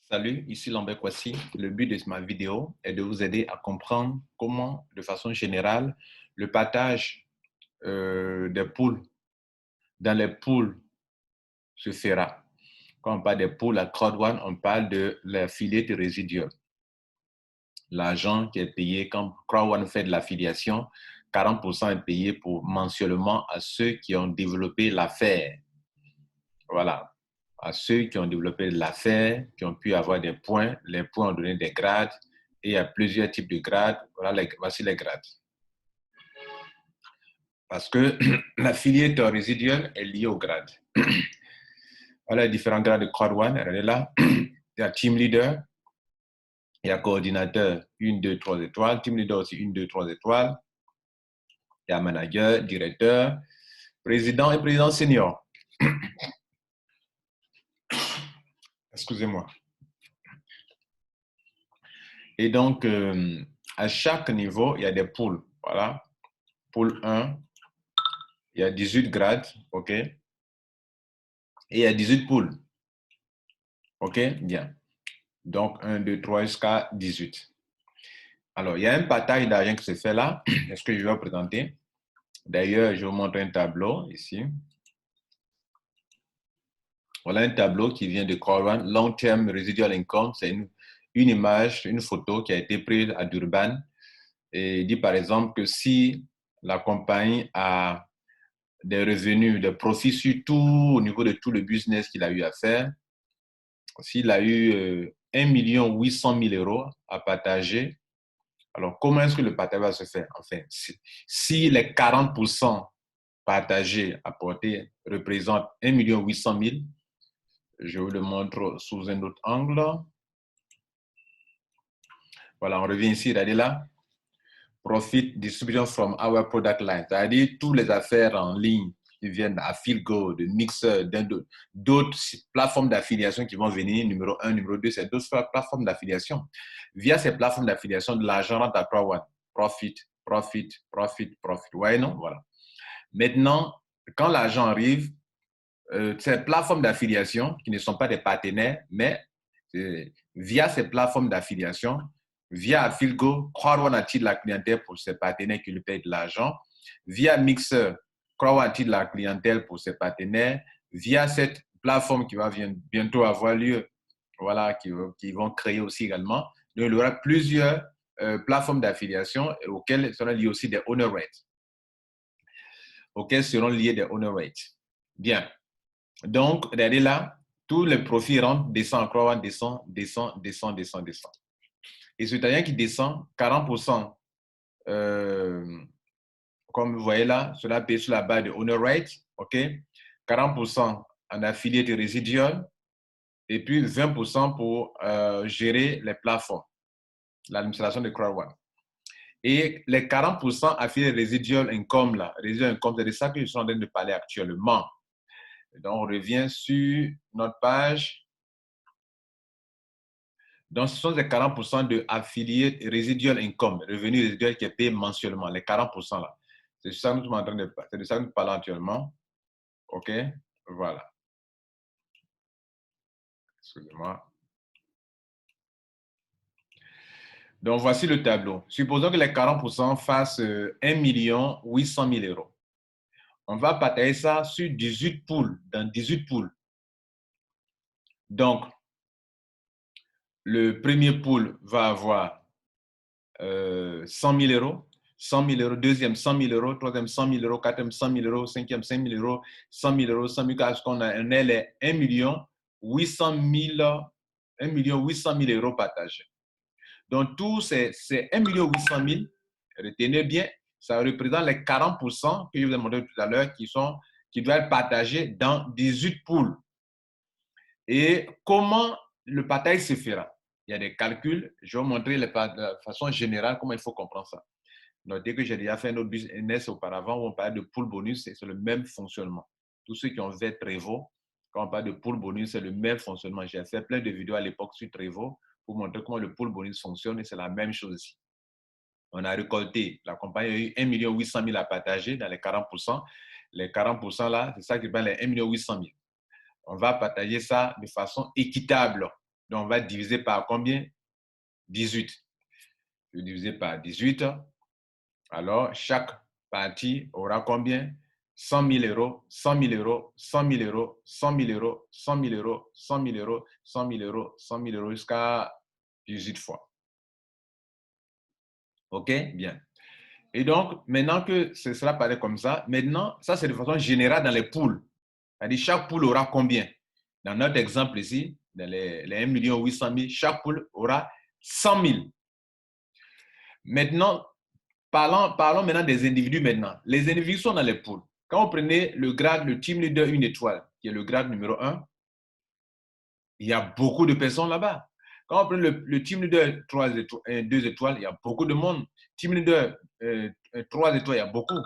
Salut, ici Lambert Kwasi. Le but de ma vidéo est de vous aider à comprendre comment, de façon générale, le partage des poules dans les poules se fera. Quand on parle des poules à Crowd1, on parle de l'affiliate residual. L'argent qui est payé quand Crowd1 fait de l'affiliation, 40% est payé mensuellement à ceux qui ont développé l'affaire. Voilà. À ceux qui ont développé l'affaire, qui ont pu avoir des points. Les points ont donné des grades et il y a plusieurs types de grades. Voilà, voici les grades. Parce que l'affiliate résiduel est lié au grade. Voilà les différents grades de Crowd1. Regardez là. Il y a Team Leader, il y a Coordinateur 1, 2, 3 étoiles. Team Leader aussi 1, 2, 3 étoiles. Il y a Manager, Directeur, Président et Président Senior. Excusez-moi. Et donc, à chaque niveau, il y a des pools. Voilà. Pool 1, il y a 18 grades, OK? Et il y a 18 poules. OK? Bien. Donc, 1, 2, 3 jusqu'à 18. Alors, il y a un partage d'argent qui se fait là. Est-ce que je vais vous présenter? D'ailleurs, je vous montre un tableau ici. Voilà un tableau qui vient de Crowd1, Long Term Residual Income. C'est une image, une photo qui a été prise à Durban. Et il dit par exemple que si la compagnie a des revenus, des profits sur tout, au niveau de tout le business qu'il a eu à faire, s'il a eu 1 800 000 euros à partager, alors comment est-ce que le partage va se faire? Enfin, si les 40% partagés, apportés, représentent 1 800 000, je vous le montre sous un autre angle. Voilà, on revient ici, regardez là. Profit distribution from our product line, c'est-à-dire toutes les affaires en ligne qui viennent à FeelGo, de Mixer, d'autres plateformes d'affiliation qui vont venir, numéro 1, numéro 2, c'est d'autres plateformes d'affiliation. Via ces plateformes d'affiliation, de l'argent rentre à Crowd1. Profit, profit, profit, profit. Ouais, non? Voilà. Maintenant, quand l'argent arrive, ces plateformes d'affiliation, qui ne sont pas des partenaires, mais via ces plateformes d'affiliation, via FeelGo, Crowd1 attire la clientèle pour ses partenaires qui lui payent de l'argent. Via Mixer, Crowd1 attire la clientèle pour ses partenaires. Via cette plateforme qui va bientôt avoir lieu, voilà, qui vont créer aussi également. Donc, il y aura plusieurs plateformes d'affiliation auxquelles seront liés aussi des honor rates. Auxquelles seront liés des honor rates. Bien. Donc, regardez là, tous les profits rentrent, descendent, Crowd1 descend, descend, descend, descend, descend. Et ce italien qui descend, 40%, comme vous voyez là, cela paye sur la base de honor rate, OK? 40% en affiliate residual, et puis 20% pour gérer les plafonds, l'administration de Crowd1. Et les 40% affiliate residual income là, residual income, c'est de ça que je suis en train de parler actuellement. Donc, on revient sur notre page. Donc, ce sont les 40% de affiliate residual income, revenu résiduel qui est payé mensuellement, les 40% là. C'est ça que nous sommes en train de parler, c'est de ça que nous parlons actuellement. OK? Voilà. Excusez-moi. Donc, voici le tableau. Supposons que les 40% fassent 1 800 000 euros. On va partager ça sur 18 poules, dans 18 poules. Donc, le premier pool va avoir 100 000 euros. 100 000 euros, deuxième 100 000 euros, troisième 100 000 euros, quatrième 100 000 euros, cinquième 5 000 euros, 100 000 euros, 100 000 euros, parce qu'on a les 1 800 000 euros partagés. Donc, tous ces 1 800 000, retenez bien, ça représente les 40% que je vous ai montré tout à l'heure qui doivent être partagés dans 18 poules. Et comment le partage se fera? Il y a des calculs, je vais vous montrer de façon générale comment il faut comprendre ça. Donc, dès que j'ai déjà fait un autre business auparavant où on parlait de pool bonus, c'est le même fonctionnement. Tous ceux qui ont fait Trevo, quand on parle de pool bonus, c'est le même fonctionnement. J'ai fait plein de vidéos à l'époque sur Trevo pour montrer comment le pool bonus fonctionne et c'est la même chose ici. On a récolté, la compagnie a eu 1 800 000 à partager dans les 40%. Les 40% là, c'est ça qui prend les 1 800 000. On va partager ça de façon équitable. Donc, on va diviser par combien? 18. Je vais diviser par 18. Alors, chaque partie aura combien? 100 000 euros, 100 000 euros, 100 000 euros, 100 000 euros, 100 000 euros, 100 000 euros, 100 000 euros, 100 000 euros jusqu'à 18 fois. OK? Bien. Et donc, maintenant que ce sera pareil comme ça, maintenant, ça c'est de façon générale dans les poules. C'est-à-dire, chaque poule aura combien? Dans notre exemple ici, dans les 1 800 000, chaque poule aura 100 000. Maintenant, parlons maintenant des individus maintenant. Les individus sont dans les poules. Quand vous prenez le grade, le team leader 1 étoile, qui est le grade numéro 1, il y a beaucoup de personnes là-bas. Quand on prend le team leader 2 étoiles, il y a beaucoup de monde. Team leader 3 étoiles, il y a beaucoup.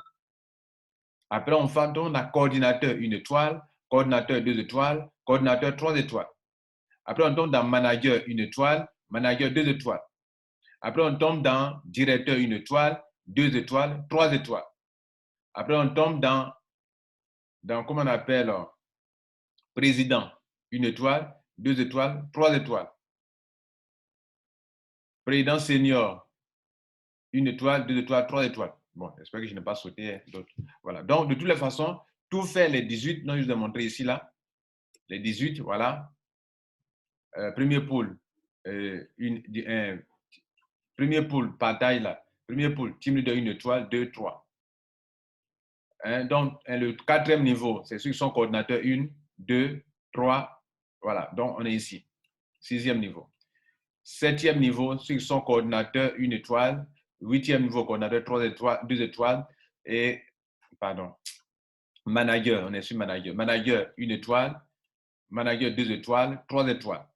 Après, on a coordinateur 1 étoile, coordinateur 2 étoiles, coordinateur 3 étoiles. Après, on tombe dans manager 1 étoile, manager 2 étoiles. Après, on tombe dans directeur 1 étoile, 2 étoiles, 3 étoiles. Après, on tombe dans comment on appelle, président 1 étoile, 2 étoiles, 3 étoiles. Président senior 1 étoile, 2 étoiles, 3 étoiles. Bon, j'espère que je n'ai pas sauté d'autres. Voilà. Donc, de toutes les façons, tout fait les 18, dont je vous ai montré ici, là. Les 18, voilà. Premier pool, premier pool, partage là. Premier pool, team leader 1 étoile, 2, 3. Donc, le quatrième niveau, c'est ceux qui sont coordinateurs 1, 2, 3. Voilà, donc on est ici. Sixième niveau. Septième niveau, ceux qui sont coordinateurs 1 étoile. Huitième niveau, coordinateur 3 étoiles, 2 étoiles. Et, pardon, manager, on est sur manager. Manager 1 étoile, manager 2 étoiles, 3 étoiles.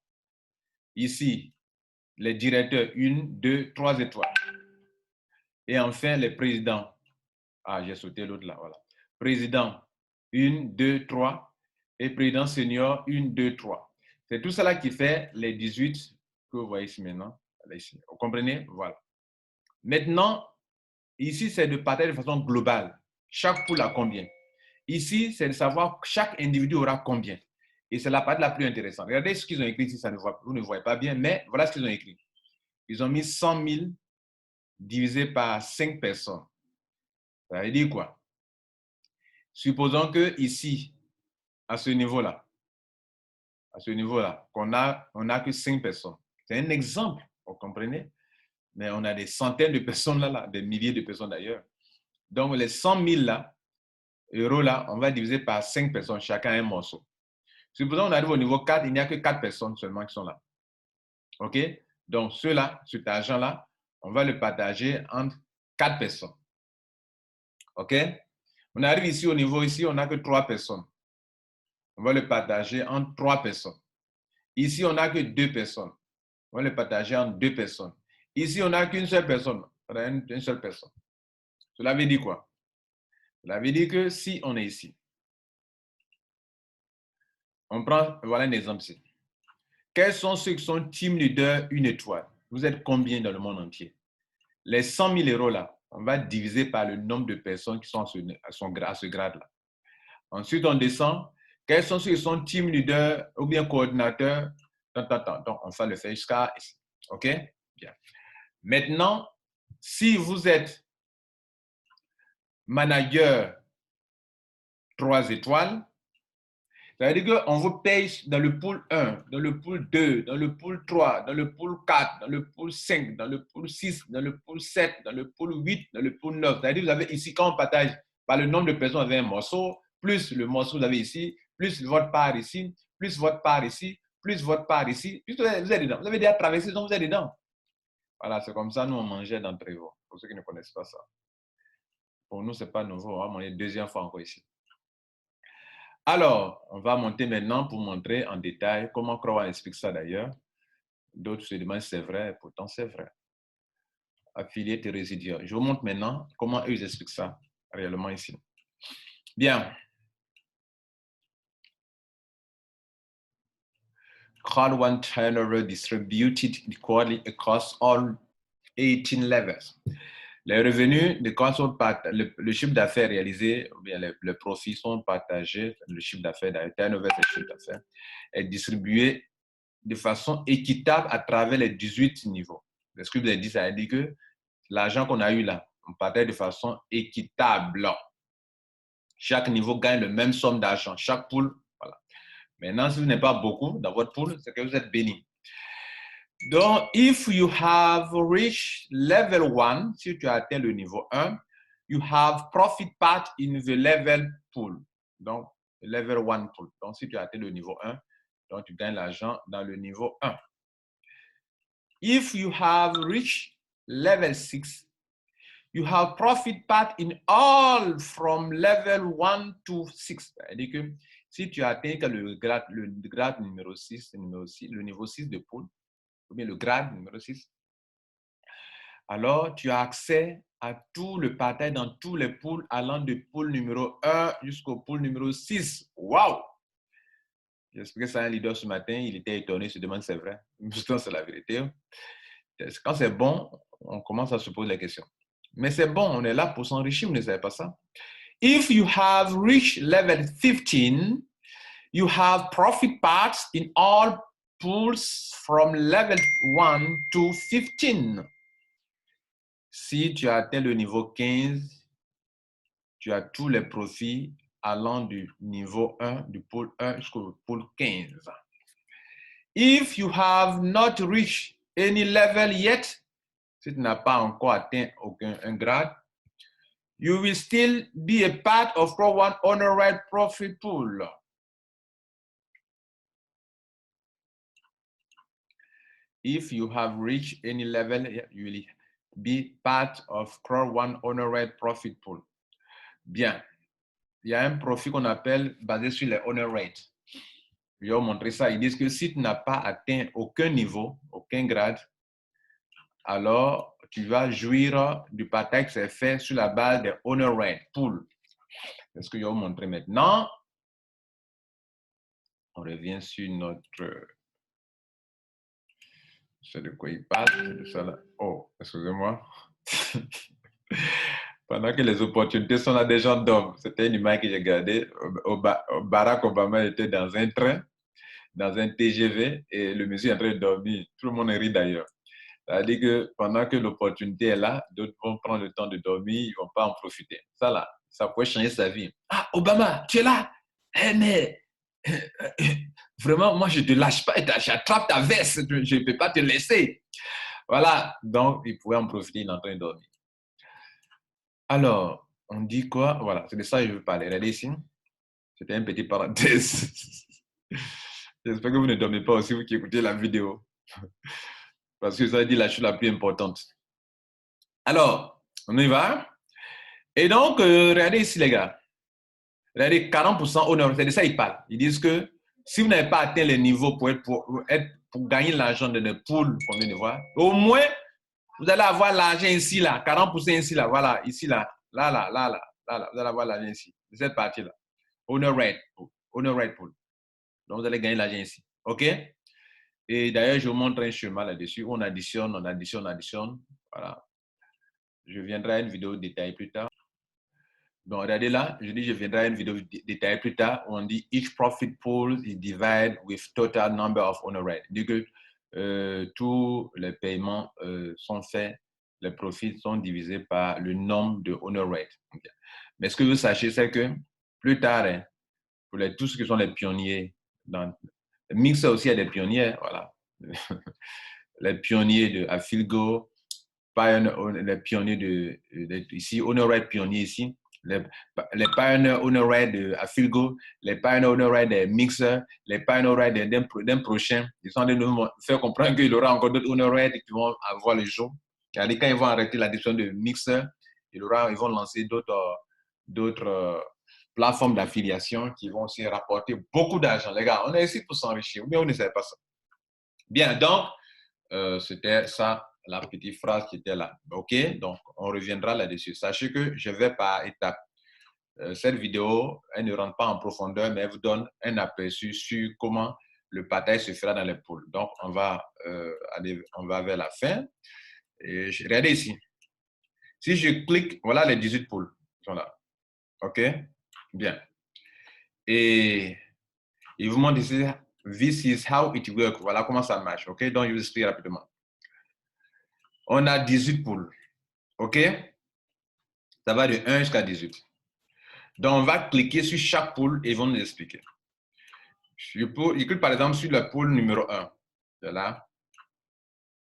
Ici, les directeurs 1, 2, 3 étoiles. Et enfin, les présidents. Ah, j'ai sauté l'autre là, voilà. Président 1, 2, 3. Et président senior 1, 2, 3. C'est tout cela qui fait les 18 que vous voyez ici maintenant. Ici. Vous comprenez? Voilà. Maintenant, ici, c'est de partager de façon globale. Chaque poule a combien? Ici, c'est de savoir chaque individu aura combien. Et c'est la partie la plus intéressante. Regardez ce qu'ils ont écrit ici, vous ne voyez pas bien, mais voilà ce qu'ils ont écrit. Ils ont mis 100 000 divisé par 5 personnes. Ça veut dire quoi? Supposons que ici, à ce niveau-là, on n'a que 5 personnes. C'est un exemple, vous comprenez? Mais on a des centaines de personnes là, des milliers de personnes d'ailleurs. Donc, les 100 000 là, euros là, on va diviser par 5 personnes, chacun un morceau. Supposons qu'on arrive au niveau 4, il n'y a que 4 personnes seulement qui sont là. OK? Donc, ceux-là, cet argent-là, on va le partager entre 4 personnes. OK? On arrive ici au niveau, ici, on n'a que 3 personnes. On va le partager entre 3 personnes. Ici, on n'a que 2 personnes. On va le partager entre 2 personnes. Ici, on n'a qu'une seule personne. On a une seule personne. Cela veut dire quoi? Cela veut dire que si on est ici, on prend, voilà un exemple ici. Quels sont ceux qui sont team leader 1 étoile? Vous êtes combien dans le monde entier? Les 100 000 euros là, on va diviser par le nombre de personnes qui sont à ce grade-là. Ensuite, on descend. Quels sont ceux qui sont team leader ou bien coordinateur? Donc, on va le faire jusqu'à ici. OK? Bien. Maintenant, si vous êtes manager 3 étoiles, ça veut dire qu'on vous paye dans le pool 1, dans le pool 2, dans le pool 3, dans le pool 4, dans le pool 5, dans le pool 6, dans le pool 7, dans le pool 8, dans le pool 9. C'est-à-dire que vous avez ici, quand on partage par le nombre de personnes, vous avez un morceau, plus le morceau que vous avez ici, plus votre part ici, plus votre part ici, plus votre part ici. Puis vous êtes dedans. Vous avez déjà traversé, donc vous êtes dedans. Voilà, c'est comme ça, nous, on mangeait dans Prévost, pour ceux qui ne connaissent pas ça. Pour nous, ce n'est pas nouveau. On va manger deuxième fois encore ici. Alors, on va monter maintenant pour montrer en détail comment Crowan explique ça d'ailleurs. D'autres se demandent si c'est vrai, pourtant c'est vrai. Affiliate et résiduaire. Je vous montre maintenant comment eux expliquent ça réellement ici. Bien. Crowan turnover distributed equally across all 18 levels. Les revenus de quand sont le chiffre d'affaires réalisé, ou bien les profits sont partagés, le chiffre d'affaires, turnover, c'est le chiffre d'affaires, est distribué de façon équitable à travers les 18 niveaux. Ce que vous avez dit, ça veut dire que l'argent qu'on a eu là, on partait de façon équitable. Chaque niveau gagne le même somme d'argent. Chaque pool, voilà. Maintenant, si vous n'avez pas beaucoup dans votre pool, c'est que vous êtes béni. Donc, if you have reached level 1, si tu as atteint le niveau 1, you have profit part in the level pool. Donc, level 1 pool. Donc, si tu as atteint le niveau 1, donc tu gagnes l'argent dans le niveau 1. If you have reached level 6, you have profit part in all from level 1 to 6. C'est-à-dire que si tu atteins le grade numéro 6, le niveau 6 de pool, ou bien le grade numéro 6, alors tu as accès à tout le partage dans tous les pools allant du pool numéro 1 jusqu'au pool numéro 6. Wow! J'ai expliqué ça à un leader ce matin, il était étonné, il se demande si c'est vrai. Pourtant, c'est la vérité. Quand c'est bon, on commence à se poser la question. Mais c'est bon, on est là pour s'enrichir, vous ne savez pas ça. If you have reached level 15, you have profit parts in all pools from level 1 to 15. Si tu as atteint le niveau 15, tu as tous les profits allant du niveau 1, du pôle 1 jusqu'au pôle 15. If you have not reached any level yet, si tu n'as pas encore atteint un grade, you will still be a part of Pro One Honor Right Profit Pool. If you have reached any level, you will be part of Pro One Honor Right Profit Pool. Bien. Il y a un profit qu'on appelle basé sur les honor rates. Je vais vous montrer ça. Ils disent que si tu n'as pas atteint aucun niveau, aucun grade, alors tu vas jouir du partage qui s'est fait sur la base des honor rates pool. C'est ce que je vais vous montrer maintenant. On revient sur notre... C'est de quoi il parle, c'est de ça là. Oh, excusez-moi. Pendant que les opportunités sont là, des gens dorment. C'était une image que j'ai gardée. Barack Obama était dans un train, dans un TGV, et le monsieur est en train de dormir. Tout le monde rit d'ailleurs. C'est-à-dire que pendant que l'opportunité est là, d'autres vont prendre le temps de dormir, ils ne vont pas en profiter. Ça là, ça pourrait changer sa vie. Ah, Obama, tu es là? Mais vraiment, moi, je ne te lâche pas, j'attrape ta veste, je ne peux pas te laisser. Voilà, donc il pouvait en profiter, il est en train de dormir. Alors, on dit quoi? Voilà, c'est de ça que je veux parler. Regardez ici. C'était une petite parenthèse. J'espère que vous ne dormez pas aussi, vous qui écoutez la vidéo. Parce que ça dit la chose la plus importante. Alors, on y va. Et donc, regardez ici, les gars. Regardez, 40% honneur, c'est de ça qu'ils parlent. Ils disent que si vous n'avez pas atteint les niveaux pour gagner l'argent de nos poules, combien de fois, au moins, vous allez avoir l'argent ici, là, 40% ici, là, voilà, ici, là, là, vous allez avoir l'argent ici, de cette partie-là. Honor rate pool. Donc, vous allez gagner l'argent ici. OK? Et d'ailleurs, je vous montre un schéma là-dessus. On additionne. Voilà. Je viendrai à une vidéo détaillée plus tard. Donc, regardez là, je dis je viendrai à une vidéo détaillée plus tard où on dit each profit pool is divided with total number of honor rates. C'est-à-dire que tous les paiements sont faits, les profits sont divisés par le nombre de honor rates. Okay. Mais ce que vous sachez, c'est que plus tard, hein, pour tous ceux qui sont les pionniers, dans le mixer aussi, il y a des pionniers, voilà. Les pionniers de Afilgo, les pionniers ici, honor rate pionniers ici. Les pioneers honoraires de Afilgo, les pioneers honoraires des mixers, les pioneers honoraires d'un prochain. Ils sont en train de nous faire comprendre qu'il y aura encore d'autres honoraires qui vont avoir le jour. Quand ils vont arrêter l'addition de mixers, ils vont lancer d'autres plateformes d'affiliation qui vont aussi rapporter beaucoup d'argent. Les gars, on est ici pour s'enrichir. Ou bien on ne sait pas ça. Bien, donc, c'était ça, la petite phrase qui était là. OK? Donc, on reviendra là-dessus. Sachez que je vais par étapes. Cette vidéo, elle ne rentre pas en profondeur, mais elle vous donne un aperçu sur comment le partage se fera dans les pools. Donc, on va vers la fin. Et regardez ici. Si je clique, voilà les 18 pools. Ils sont là. OK? Bien. Et il vous montre ici This is how it works. Voilà comment ça marche. OK? Donc, je vais vous expliquer rapidement. On a 18 poules. OK? Ça va de 1 jusqu'à 18. Donc, on va cliquer sur chaque poule et ils vont nous expliquer. Je clique par exemple sur la poule numéro 1. Voilà.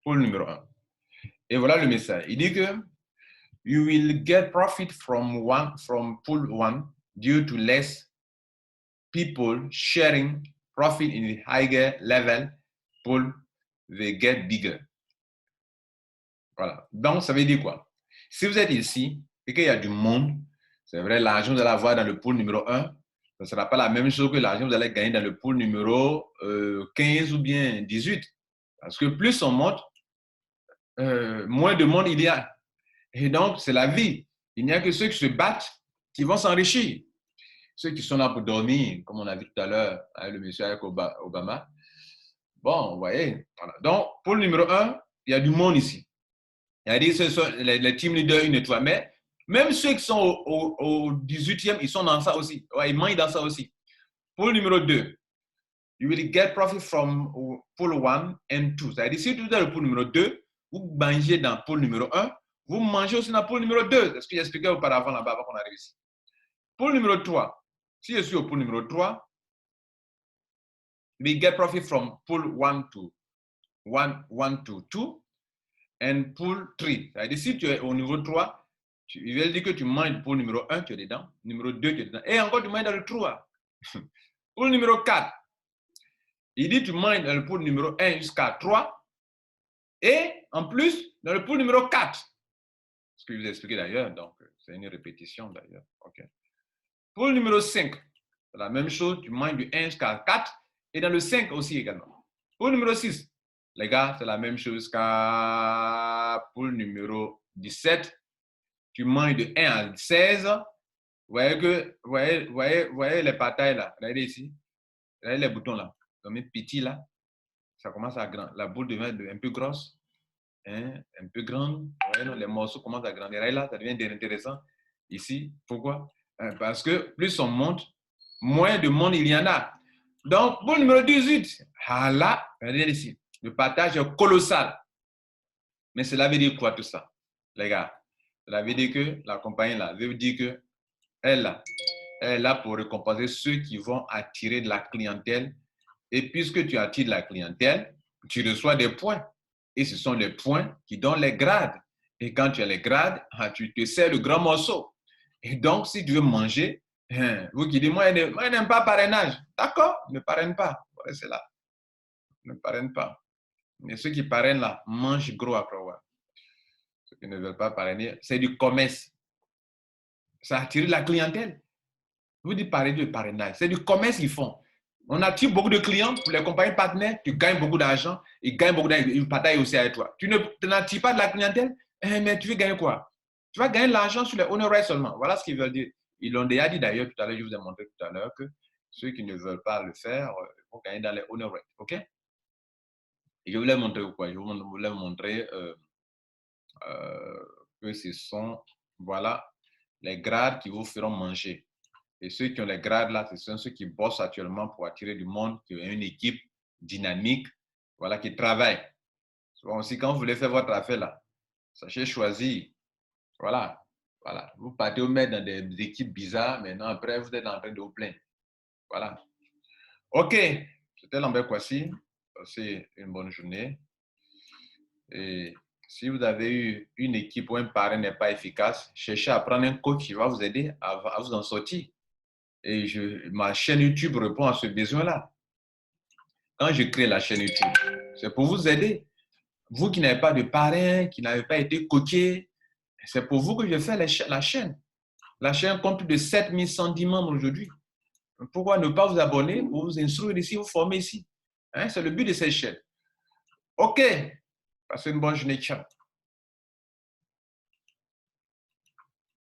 Poule numéro 1. Et voilà le message. Il dit que you will get profit from pool 1 due to less people sharing profit in the higher level pool, they get bigger. Voilà. Donc, ça veut dire quoi? Si vous êtes ici et qu'il y a du monde, c'est vrai, l'argent que vous allez avoir dans le pool numéro 1, ce ne sera pas la même chose que l'argent que vous allez gagner dans le pool numéro 15 ou bien 18. Parce que plus on monte, moins de monde il y a. Et donc, c'est la vie. Il n'y a que ceux qui se battent qui vont s'enrichir. Ceux qui sont là pour dormir, comme on a vu tout à l'heure avec le monsieur avec Obama. Bon, vous voyez. Voilà. Donc, pour le numéro 1, il y a du monde ici. Il y a dit ce sont les team leaders, une étoile. Mais même ceux qui sont au 18e, ils sont dans ça aussi. Ouais, ils mangent dans ça aussi. Pour le numéro 2, you will get profit from pool 1 and 2. C'est-à-dire, si vous êtes dans le pool numéro 2, vous mangez dans le pool numéro 1, vous mangez aussi dans le pool numéro 2. C'est ce que j'expliquais auparavant là-bas avant qu'on arrive ici. Pool numéro 3. Si je suis au pool numéro 3, we get profit from pool 1 to 2 and pool 3. C'est-à-dire, si tu es au niveau 3, il va dire que tu manges le pool numéro 1, tu es dedans. Numéro 2, tu es dedans. Et encore, tu manges dans le 3. Pool numéro 4. Il dit que tu manges dans le pool numéro 1 jusqu'à 3. Et en plus, dans le pool numéro 4. Ce que je vous ai expliqué d'ailleurs. Donc, c'est une répétition d'ailleurs. OK. Pool numéro 5. C'est la même chose. Tu manges du 1 jusqu'à 4. Et dans le 5 aussi également. Pool numéro 6. Les gars, c'est la même chose jusqu'à pool numéro 17. Tu manges de 1 à 16. Vous voyez les patailles là. Regardez ici. Regardez les boutons là. Comme un petit là. Ça commence à grandir. La boule devient un peu grosse. Hein, un peu grande. Voyez, les morceaux commencent à grandir. Et là, ça devient intéressant. Ici, pourquoi? Parce que plus on monte, moins de monde il y en a. Donc, pour le numéro 18, ah là, regardez ici. Le partage est colossal. Mais cela veut dire quoi tout ça, les gars? Cela veut dire que la compagnie là veut dire que elle est là pour récompenser ceux qui vont attirer de la clientèle. Et puisque tu attires de la clientèle, tu reçois des points. Et ce sont les points qui donnent les grades. Et quand tu as les grades, tu te sers le grand morceau. Et donc, si tu veux manger, vous qui dites, moi, je n'aime pas parrainage. D'accord, ne parraine pas. C'est là. Ne parraine pas. Mais ceux qui parrainent là, mangent gros après. Ouais. Ceux qui ne veulent pas parrainer, c'est du commerce. Ça attire la clientèle. Vous dites parrainer de parrainage. C'est du commerce qu'ils font. On attire beaucoup de clients pour les compagnies partenaires, tu gagnes beaucoup d'argent, ils gagnent beaucoup d'argent, ils partagent aussi avec toi. Tu n'attires pas de la clientèle, mais tu veux gagner quoi? Tu vas gagner l'argent sur les honoraires seulement. Voilà ce qu'ils veulent dire. Ils l'ont déjà dit d'ailleurs tout à l'heure, je vous ai montré tout à l'heure que ceux qui ne veulent pas le faire vont gagner dans les honoraires. OK? Et je voulais montrer quoi? Je voulais montrer que ce sont, voilà, les grades qui vous feront manger. Et ceux qui ont les grades là, ce sont ceux qui bossent actuellement pour attirer du monde, qui ont une équipe dynamique, voilà, qui travaille. Souvent aussi, quand vous voulez faire votre affaire là, sachez choisir. Voilà. Voilà. Vous partez vous mettre dans des équipes bizarres, maintenant après, vous êtes en train de vous plaindre. Voilà. OK. C'était Lambert Kwasi. Passez une bonne journée. Et si vous avez eu une équipe où un parrain n'est pas efficace, cherchez à prendre un coach qui va vous aider à vous en sortir. Et ma chaîne YouTube répond à ce besoin-là. Quand je crée la chaîne YouTube, c'est pour vous aider. Vous qui n'avez pas de parrain, qui n'avez pas été coaché, c'est pour vous que je fais la chaîne. La chaîne compte plus de 7110 membres aujourd'hui. Pourquoi ne pas vous abonner pour vous instruire ici, vous former ici? Hein, c'est le but de cette chaîne. OK. Passez une bonne journée. Ciao.